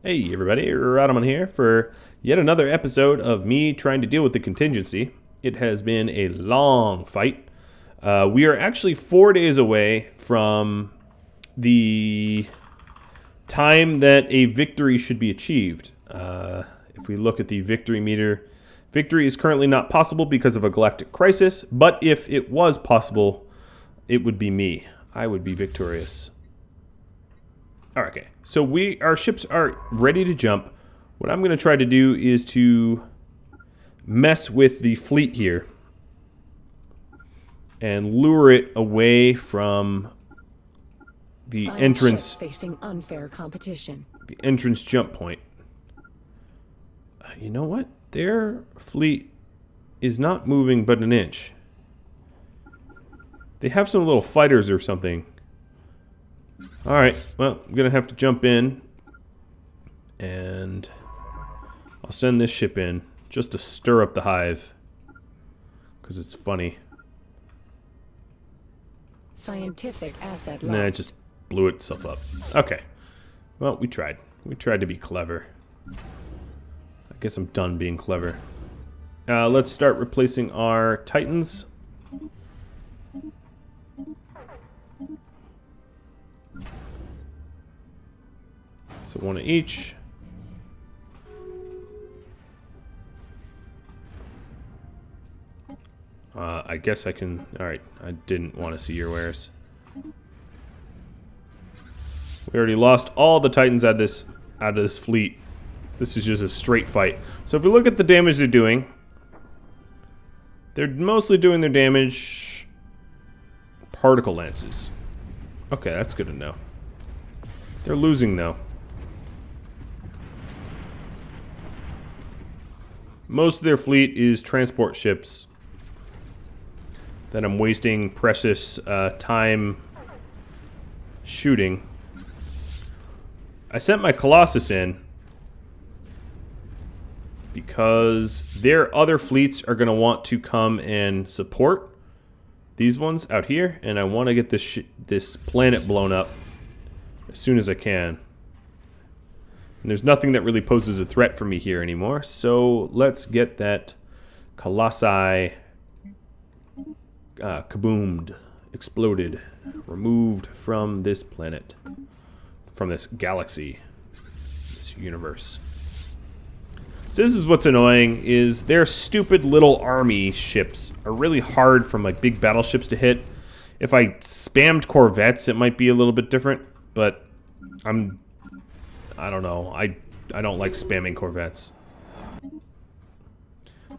Hey everybody, Radaman here for yet another episode of me trying to deal with the contingency. It has been a long fight. We are actually 4 days away from the time that a victory should be achieved. If we look at the victory meter, victory is currently not possible because of a galactic crisis, but if it was possible, it would be me. I would be victorious. Okay, so our ships are ready to jump. What I'm going to try to do is to mess with the fleet here and lure it away from the entrance facing unfair competition. The entrance jump point. You know what? Their fleet is not moving but an inch. They have some little fighters or something. Alright, well, I'm going to have to jump in, and I'll send this ship in just to stir up the hive, because it's funny. Scientific asset lost. Nah, it just blew itself up. Okay, well, we tried. We tried to be clever. I guess I'm done being clever. Let's start replacing our Titans. So one of each. I guess I can... Alright, I didn't want to see your wares. We already lost all the Titans out of this fleet. This is just a straight fight. So if we look at the damage they're doing, they're mostly doing their damage particle lances. Okay, that's good to know. They're losing though. Most of their fleet is transport ships that I'm wasting precious time shooting. I sent my Colossus in because their other fleets are going to want to come and support these ones out here, and I want to get this planet blown up as soon as I can. And there's nothing that really poses a threat for me here anymore, so let's get that Colossi kaboomed, exploded, removed from this planet, from this galaxy, this universe. So this is what's annoying, is their stupid little army ships are really hard from like big battleships to hit. If I spammed corvettes, it might be a little bit different, but I don't know. I don't like spamming corvettes.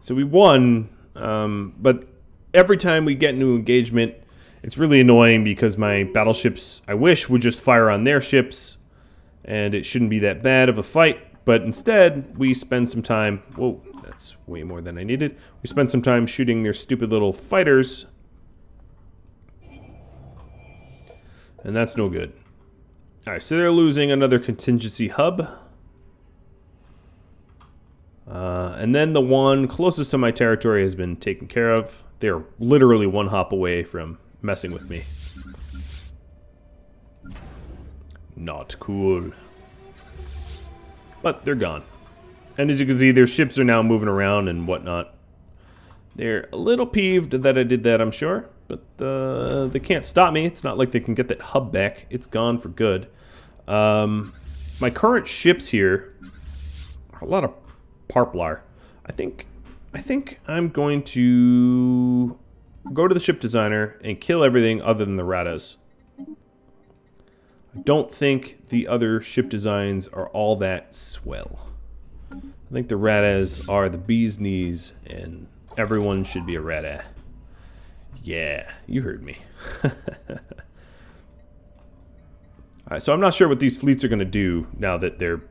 So we won, but every time we get into engagement, it's really annoying because my battleships, I wish, would just fire on their ships, and it shouldn't be that bad of a fight. But instead, we spend some time... Whoa, that's way more than I needed. We spend some time shooting their stupid little fighters, and that's no good. Alright, so they're losing another contingency hub. And then the one closest to my territory has been taken care of. They're literally one hop away from messing with me. Not cool. But they're gone. And as you can see, their ships are now moving around and whatnot. They're a little peeved that I did that, I'm sure. But they can't stop me. It's not like they can get that hub back. It's gone for good. My current ships here are a lot of Parplar. I think I'm going to go to the ship designer and kill everything other than the Radas. I don't think the other ship designs are all that swell. I think the Radas are the bee's knees, and everyone should be a Rada. Yeah, you heard me. Alright, so I'm not sure what these fleets are going to do now that they're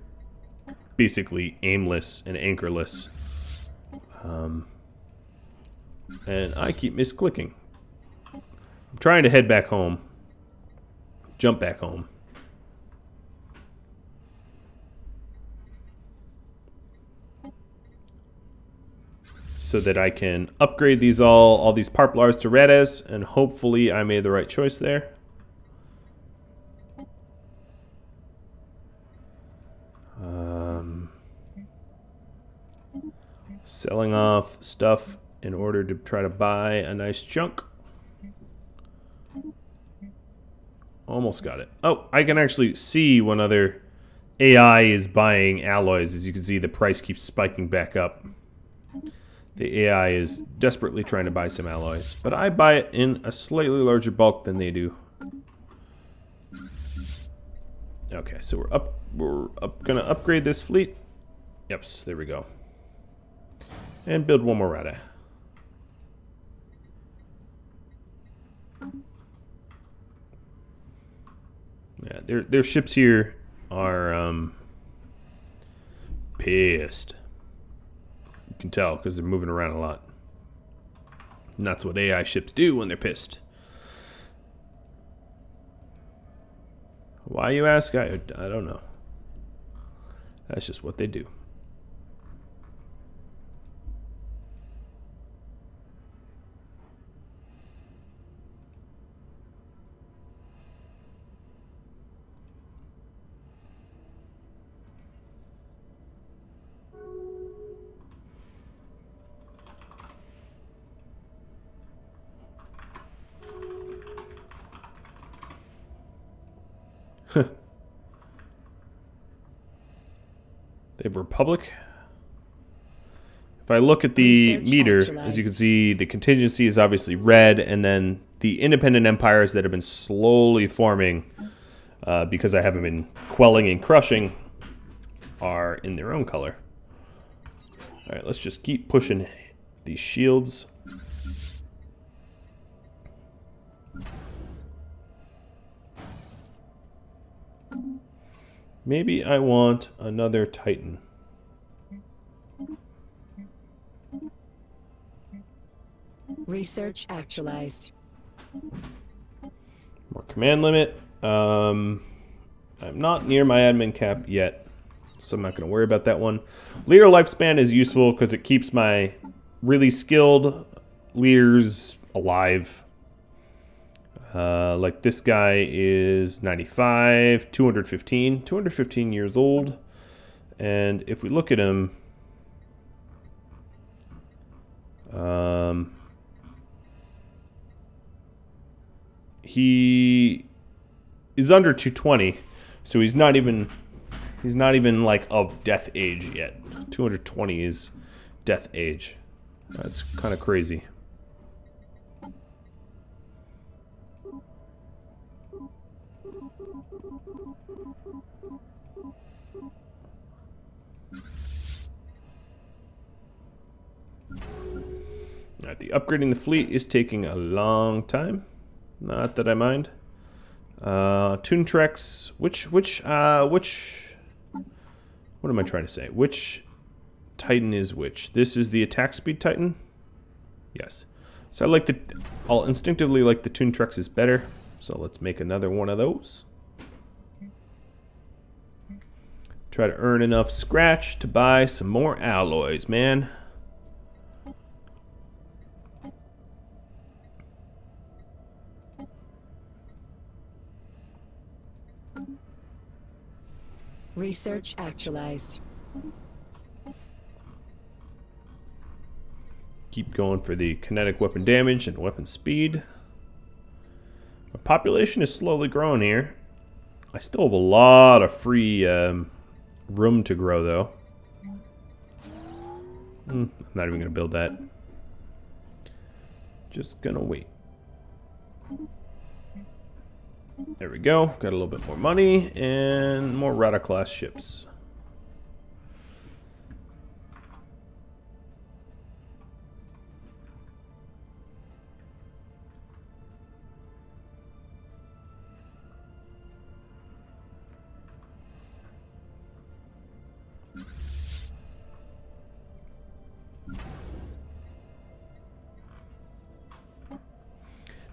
basically aimless and anchorless. And I keep misclicking. I'm trying to head back home. Jump back home. So that I can upgrade these all these Parplars to Radas, and hopefully I made the right choice there. Selling off stuff in order to try to buy a nice chunk. Almost got it. Oh, I can actually see when other AI is buying alloys. As you can see, the price keeps spiking back up. The AI is desperately trying to buy some alloys, but I buy it in a slightly larger bulk than they do. Okay, so we're gonna upgrade this fleet. Yep, there we go. And build one more rata. Yeah, their ships here are pissed. You can tell because they're moving around a lot. And that's what AI ships do when they're pissed. Why, you ask? I don't know. That's just what they do. They have Republic. If I look at the meter, as you can see, the contingency is obviously red, and then the independent empires that have been slowly forming because I haven't been quelling and crushing are in their own color. All right, let's just keep pushing these shields. Maybe I want another Titan. Research actualized. More command limit. I'm not near my admin cap yet, so I'm not going to worry about that one. Leader lifespan is useful because it keeps my really skilled leaders alive. Like this guy is 95, 215 years old. And if we look at him, he is under 220, so he's not even like of death age yet. 220 is death age. That's kind of crazy. Alright, the upgrading the fleet is taking a long time. Not that I mind. Toon Treks. Which what am I trying to say? Which Titan is which? This is the attack speed Titan? Yes. So I'll instinctively like the Toon Treks is better. So let's make another one of those. Try to earn enough scratch to buy some more alloys, man. Research actualized. Keep going for the kinetic weapon damage and weapon speed. My population is slowly growing here. I still have a lot of free room to grow, though. I'm not even going to build that. Just going to wait. There we go. Got a little bit more money and more Rata class ships.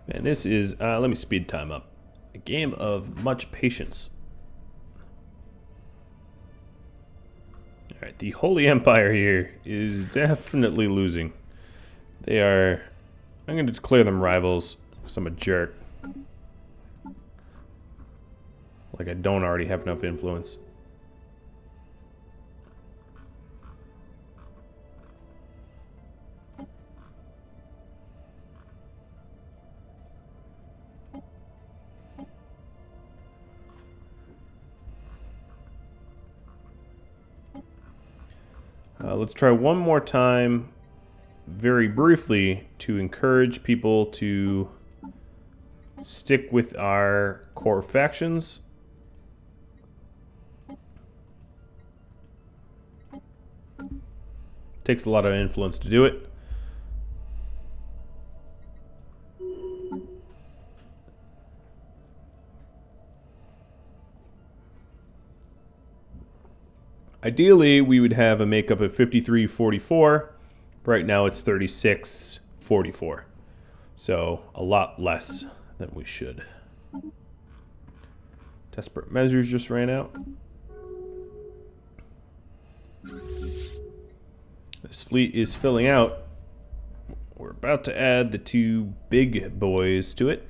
Man, this is, let me speed time up. A game of much patience. Alright, the Holy Empire here is definitely losing. They are, I'm going to declare them rivals because I'm a jerk. Like I don't already have enough influence. Let's try one more time, very briefly, to encourage people to stick with our core factions. Takes a lot of influence to do it. Ideally, we would have a makeup of 53-44. Right now it's 36-44. So a lot less than we should. Desperate measures just ran out. This fleet is filling out. We're about to add the two big boys to it.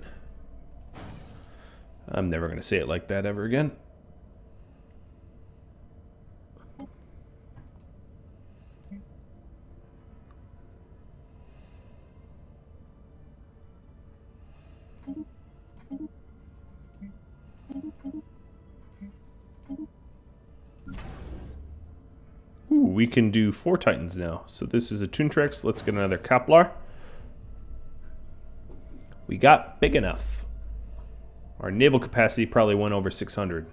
I'm never going to say it like that ever again. Ooh, we can do 4 Titans now. So this is a Toontrix. Let's get another Kaplar. We got big enough. Our naval capacity probably went over 600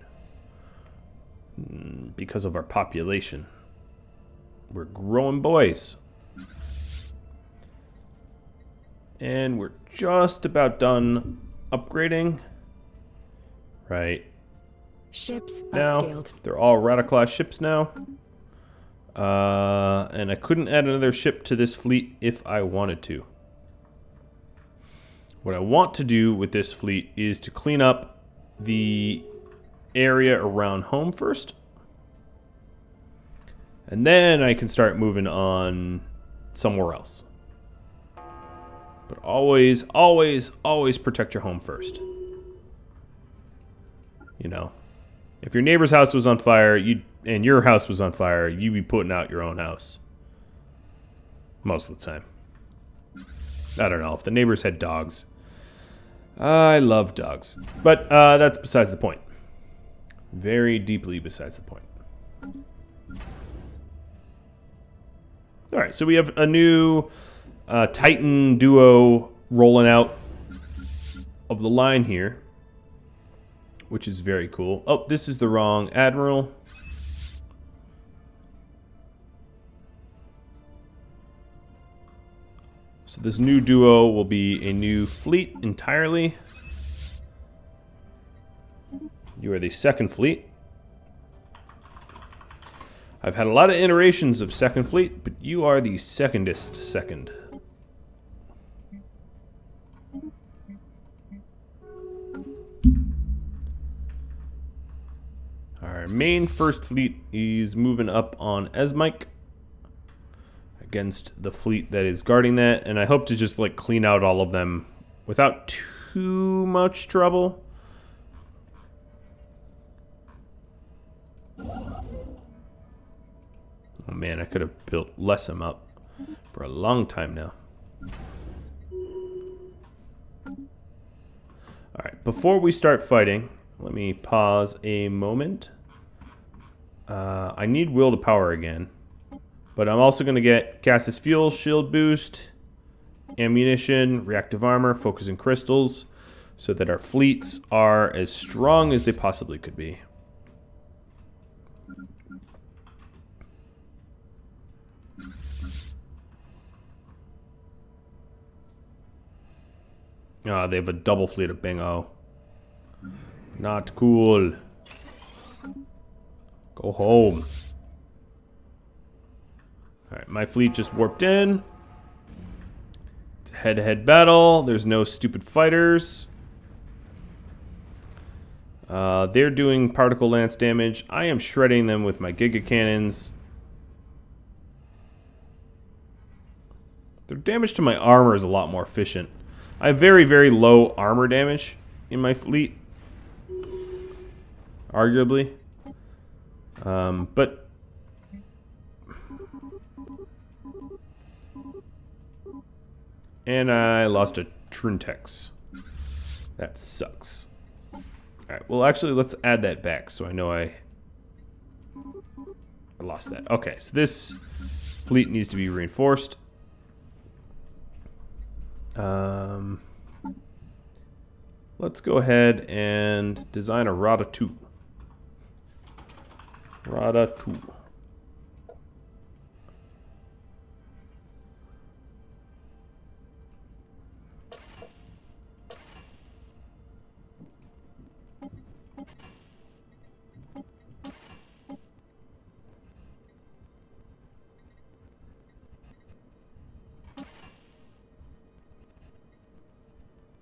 because of our population. We're growing boys. And we're just about done upgrading. Right. Ships Now, upscaled. they're all Radiclass ships now. And I couldn't add another ship to this fleet if I wanted to. What I want to do with this fleet is to clean up the area around home first. And then I can start moving on somewhere else. But always, always, always protect your home first. You know, if your neighbor's house was on fire, and your house was on fire, you'd be putting out your own house. Most of the time. I don't know, if the neighbors had dogs. I love dogs. But that's besides the point. Very deeply besides the point. Alright, so we have a new Titan duo rolling out of the line here, which is very cool. Oh, this is the wrong admiral. So this new duo will be a new fleet entirely. You are the second fleet. I've had a lot of iterations of second fleet, but you are the secondest second. Our main first fleet is moving up on Esmike against the fleet that is guarding that, and I hope to just like clean out all of them without too much trouble. Oh man, I could have built Lessem up for a long time now. Alright, before we start fighting, let me pause a moment. I need will to power again. But I'm also going to get gaseous fuel, shield boost, ammunition, reactive armor, focusing crystals, so that our fleets are as strong as they possibly could be. Ah, they have a double fleet of bingo. Not cool. Go home. Alright, my fleet just warped in. It's a head-to-head battle. There's no stupid fighters. They're doing particle lance damage. I am shredding them with my giga cannons. Their damage to my armor is a lot more efficient. I have very, very low armor damage in my fleet. Arguably. But and I lost a Trintex. That sucks. Alright, well actually let's add that back so I know I lost that. Okay, so this fleet needs to be reinforced. Let's go ahead and design a Rada 2. Rada 2.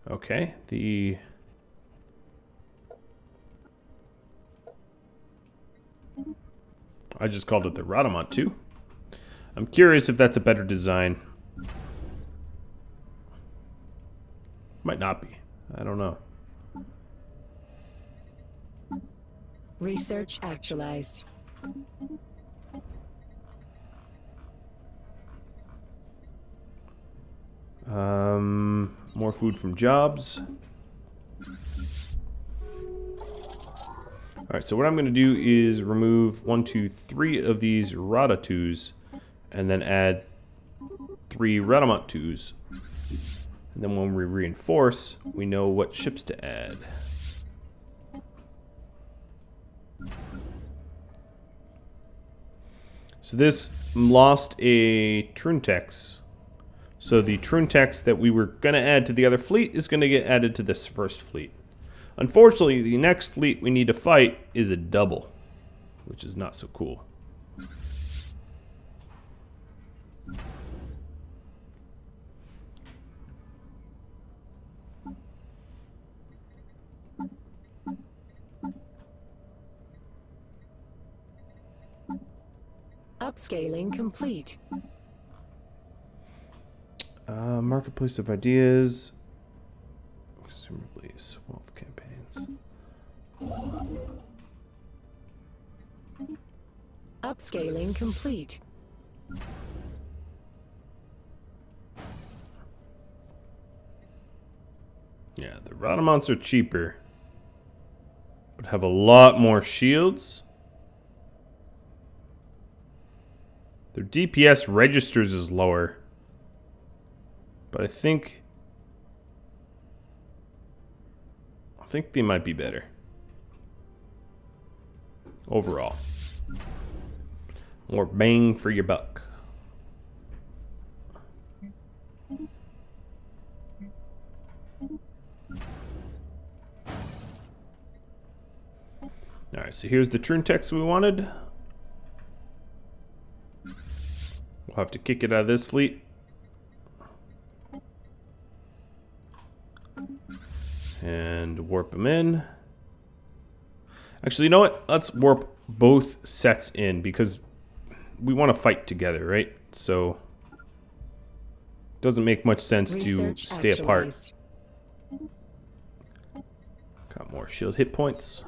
Okay, I just called it the Radamant 2. I'm curious if that's a better design. Might not be. I don't know. Research actualized. More food from jobs. Alright, so what I'm going to do is remove 1, 2, 3 of these Rada 2s and then add 3 Radamant 2s. And then when we reinforce, we know what ships to add. So this lost a Truntex. So the Truntex that we were going to add to the other fleet is going to get added to this first fleet. Unfortunately, the next fleet we need to fight is a double, which is not so cool. Upscaling complete. Marketplace of ideas. Consumer beliefs. Wealth campaigns. Upscaling complete. Yeah, the Radamonts are cheaper, but have a lot more shields. Their DPS registers is lower, but I think they might be better overall. More bang for your buck. Alright, so here's the Truntex we wanted. We'll have to kick it out of this fleet. And warp them in. Actually, you know what? Let's warp both sets in because we want to fight together, right? So it doesn't make much sense to stay apart. Got more shield hit points.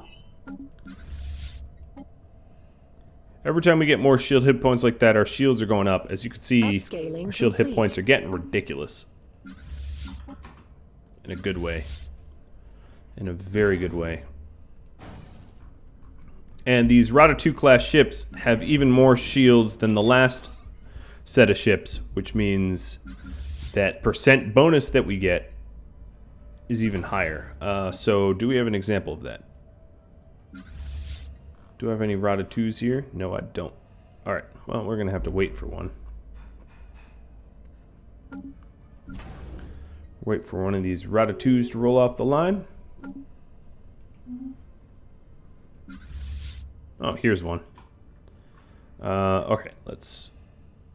Every time we get more shield hit points like that, our shields are going up. As you can see, our shield hit points are getting ridiculous. In a good way. In a very good way. And these Rada 2 class ships have even more shields than the last set of ships, which means that percent bonus that we get is even higher. So do we have an example of that? Do I have any Rada 2s here? No, I don't. Alright, well, we're going to have to wait for one. Wait for one of these Rada 2s to roll off the line. Oh, here's one. Okay, let's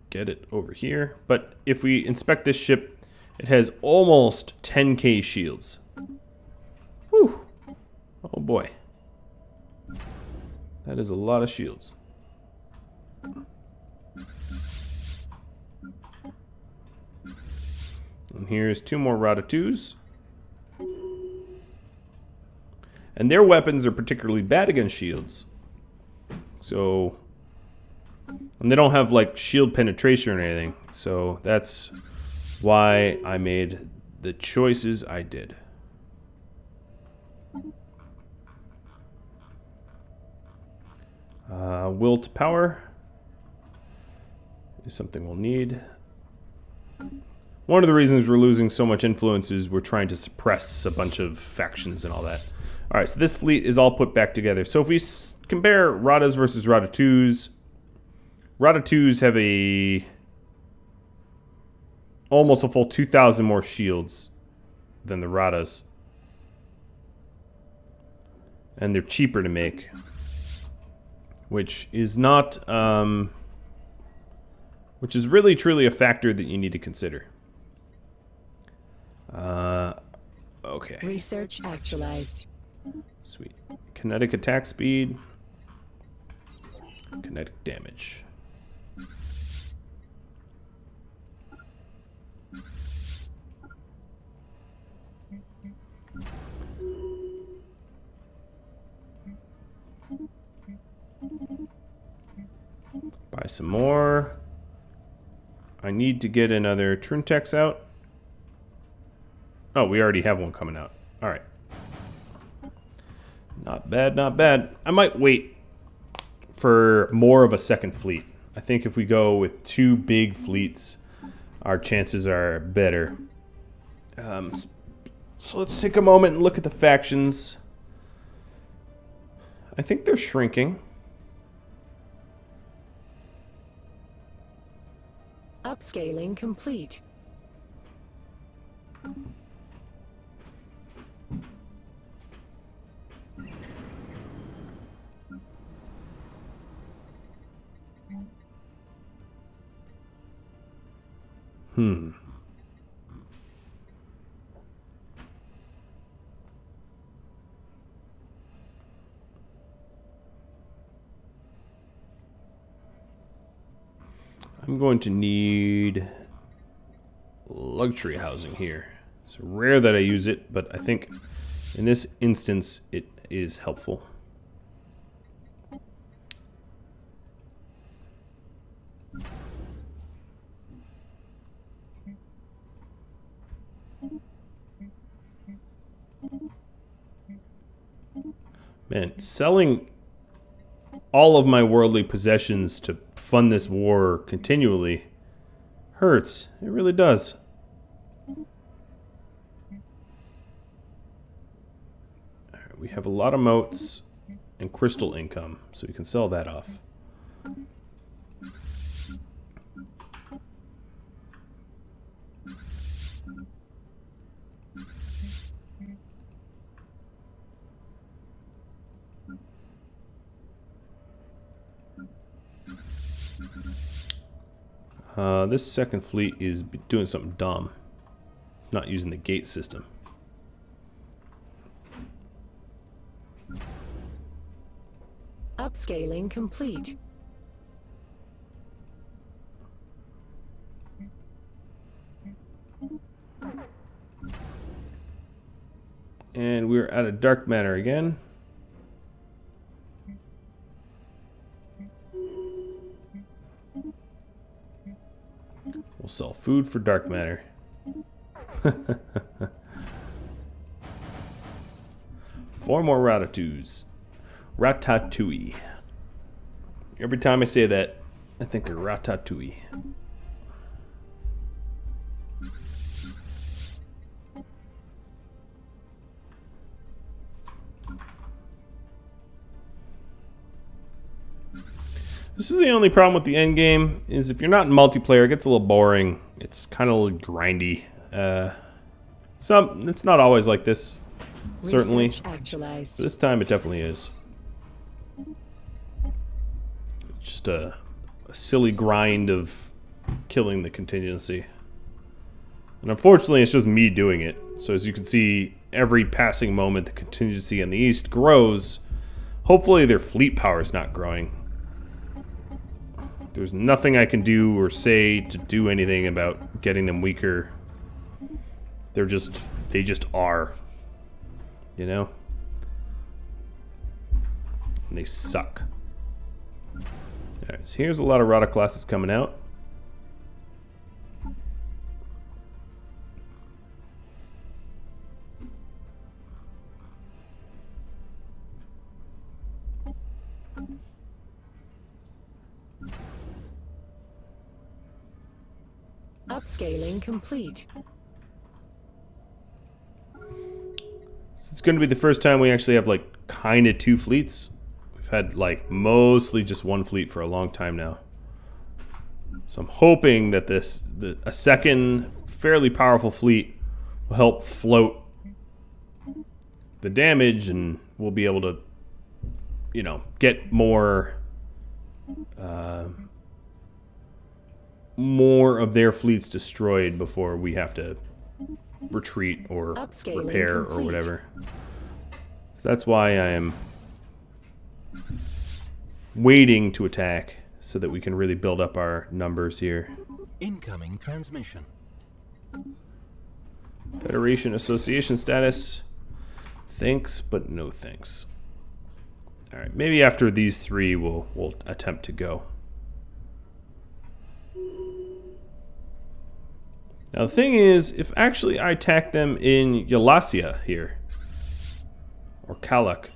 get it over here. But if we inspect this ship, it has almost 10k shields. Whew. Oh boy. That is a lot of shields. And here's 2 more Rada 2s. And their weapons are particularly bad against shields. So, and they don't have like shield penetration or anything. So that's why I made the choices I did. Will to power is something we'll need. One of the reasons we're losing so much influence is we're trying to suppress a bunch of factions and all that. All right, so this fleet is all put back together. So if we compare Radas versus Rada 2s, Rada 2s have almost a full 2,000 more shields than the Radas. And they're cheaper to make, which is not, which is really truly a factor that you need to consider. Okay. Research actualized. Sweet. Kinetic attack speed. Kinetic damage. Buy some more. I need to get another Trintex out. Oh, we already have one coming out. Alright. Not bad, not bad. I might wait for more of a second fleet. I think if we go with 2 big fleets, our chances are better. So let's take a moment and look at the factions. I think they're shrinking. Upscaling complete. I'm going to need luxury housing here. It's rare that I use it, but I think in this instance it is helpful. Man, selling all of my worldly possessions to fund this war continually hurts. It really does. Alright, we have a lot of moats and crystal income, so we can sell that off. This second fleet is doing something dumb. It's not using the gate system. Upscaling complete. And we're out of dark matter again. We'll sell food for dark matter. 4 more Ratatouilles. Ratatouille. Every time I say that, I think of Ratatouille. This is the only problem with the end game, is if you're not in multiplayer, it gets a little boring. It's kind of grindy. It's not always like this, certainly. This time it definitely is. It's just a silly grind of killing the contingency. And unfortunately, it's just me doing it. So as you can see, every passing moment, the contingency in the east grows. Hopefully their fleet power is not growing. There's nothing I can do or say to do anything about getting them weaker. They just are. You know? And they suck. Alright, so here's a lot of Rada classes coming out. Upscaling complete. It's going to be the first time we actually have like kind of two fleets. We've had like mostly just one fleet for a long time now. So I'm hoping that a second fairly powerful fleet will help float the damage, and we'll be able to, you know, get more of their fleets destroyed before we have to retreat or Upscaling repair complete. or whatever. So that's why I am waiting to attack so that we can really build up our numbers here. Incoming transmission. Federation Association status. Thanks, but no thanks. Alright, maybe after these three we'll attempt to go. Now the thing is, if actually I attack them in Yalasia here, or Kalak,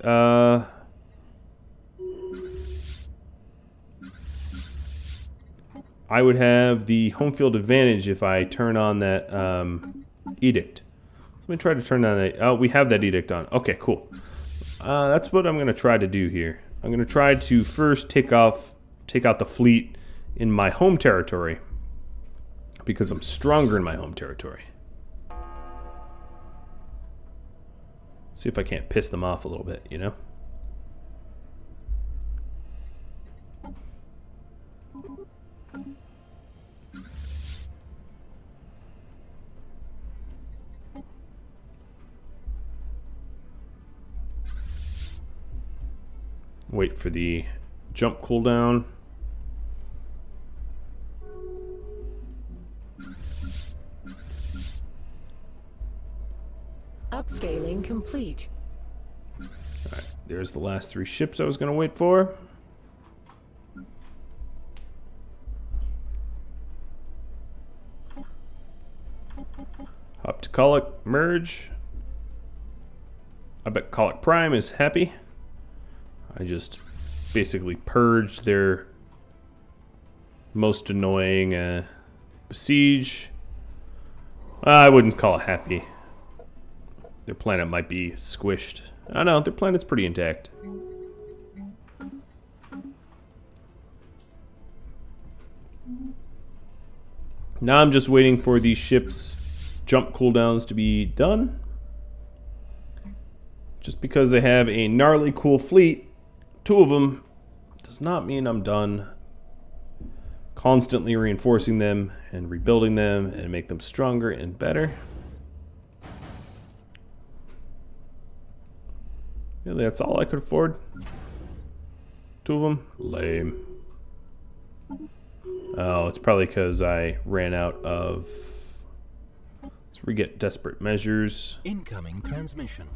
I would have the home field advantage if I turn on that edict. Let me try to turn on that. Oh, we have that edict on. Okay, cool. That's what I'm going to try to do here. I'm going to try to first take out the fleet in my home territory, because I'm stronger in my home territory. See if I can't piss them off a little bit, you know? Wait for the jump cooldown. Upscaling complete. Alright, there's the last three ships I was going to wait for. Hop to Colic, merge. I bet Colic Prime is happy. I just basically purged their most annoying besiege. I wouldn't call it happy. Their planet might be squished. I don't know, their planet's pretty intact. Now I'm just waiting for these ships' jump cooldowns to be done. Just because they have a gnarly cool fleet, two of them, does not mean I'm done constantly reinforcing them and rebuilding them and make them stronger and better. Really, that's all I could afford? Two of them? Lame. Oh, it's probably because I ran out of... Let's re-get desperate measures. Incoming transmission.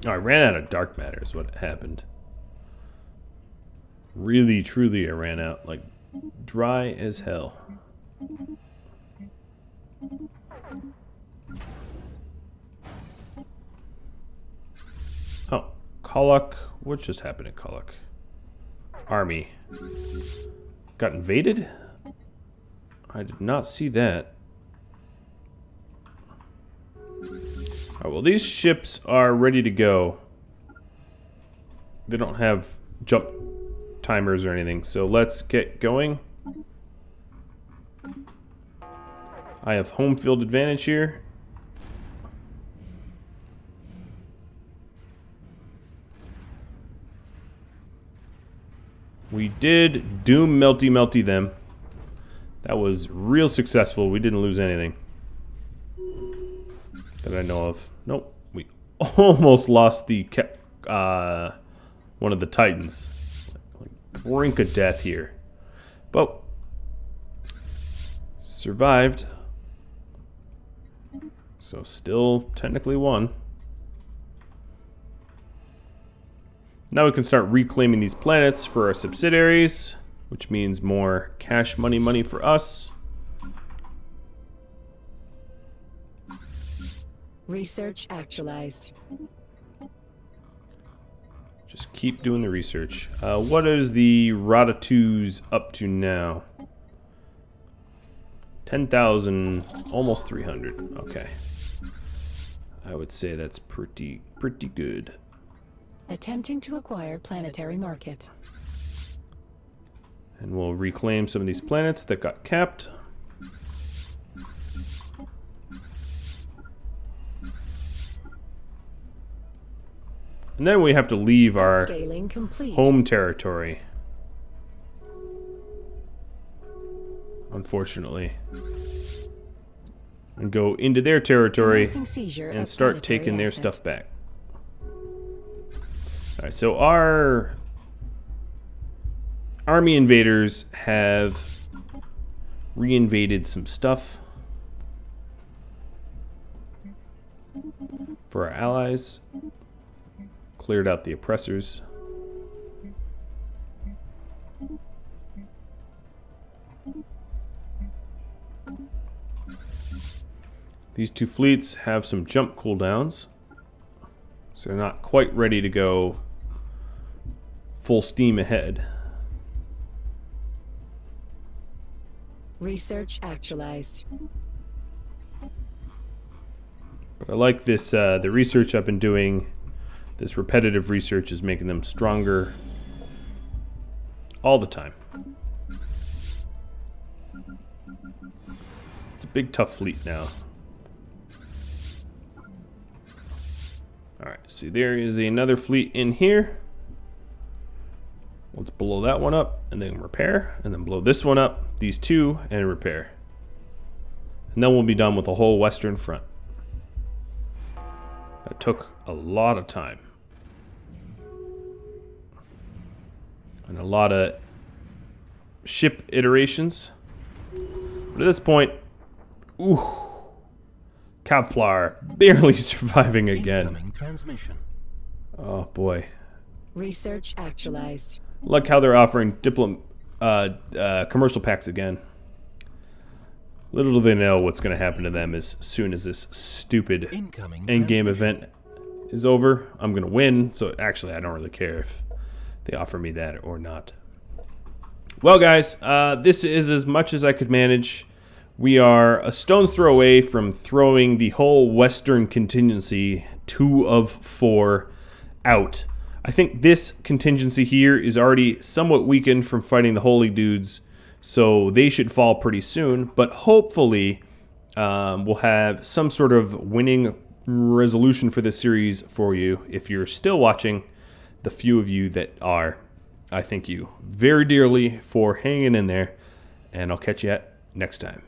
Oh, I ran out of dark matter is what happened. Really, truly, I ran out. Like, dry as hell. Oh, Colic. What just happened at Colic? Army. Got invaded? I did not see that. Alright, well, these ships are ready to go. They don't have jump timers or anything, so let's get going. I have home field advantage here. We did doom melty them. That was real successful. We didn't lose anything that I know of. Nope. We almost lost the one of the Titans. Like, brink of death here. But survived. So still technically won. Now we can start reclaiming these planets for our subsidiaries, which means more cash money for us. Research actualized. Just keep doing the research. What is the Ratatouille's up to now? 10,000, almost 300. Okay. I would say that's pretty good. Attempting to acquire planetary market. And we'll reclaim some of these planets that got capped. And then we have to leave our Scaling complete. home territory. Unfortunately. And go into their territory Commencing seizure and of start planetary taking their asset. stuff back. Alright, so our army invaders have reinvaded some stuff for our allies. Cleared out the oppressors. These two fleets have some jump cooldowns, so they're not quite ready to go full steam ahead. Research actualized. But I like this, the research I've been doing. This repetitive research is making them stronger all the time. It's a big, tough fleet now. Alright, see, there is another fleet in here. Let's blow that one up and then repair, and then blow this one up, these two, and repair. And then we'll be done with the whole western front. That took a lot of time. And a lot of ship iterations. But at this point, ooh, Kavplar barely surviving again. Incoming transmission. Oh boy. Research actualized. Look how they're offering commercial packs again. Little do they know what's going to happen to them as soon as this stupid Incoming endgame transmission. event is over. I'm going to win, so actually I don't really care if they offer me that or not. Well, guys, this is as much as I could manage. We are a stone's throw away from throwing the whole Western contingency, 2 of 4, out. I think this contingency here is already somewhat weakened from fighting the Holy Dudes, so they should fall pretty soon. But hopefully, we'll have some sort of winning resolution for this series for you. If you're still watching, the few of you that are, I thank you very dearly for hanging in there, and I'll catch you next time.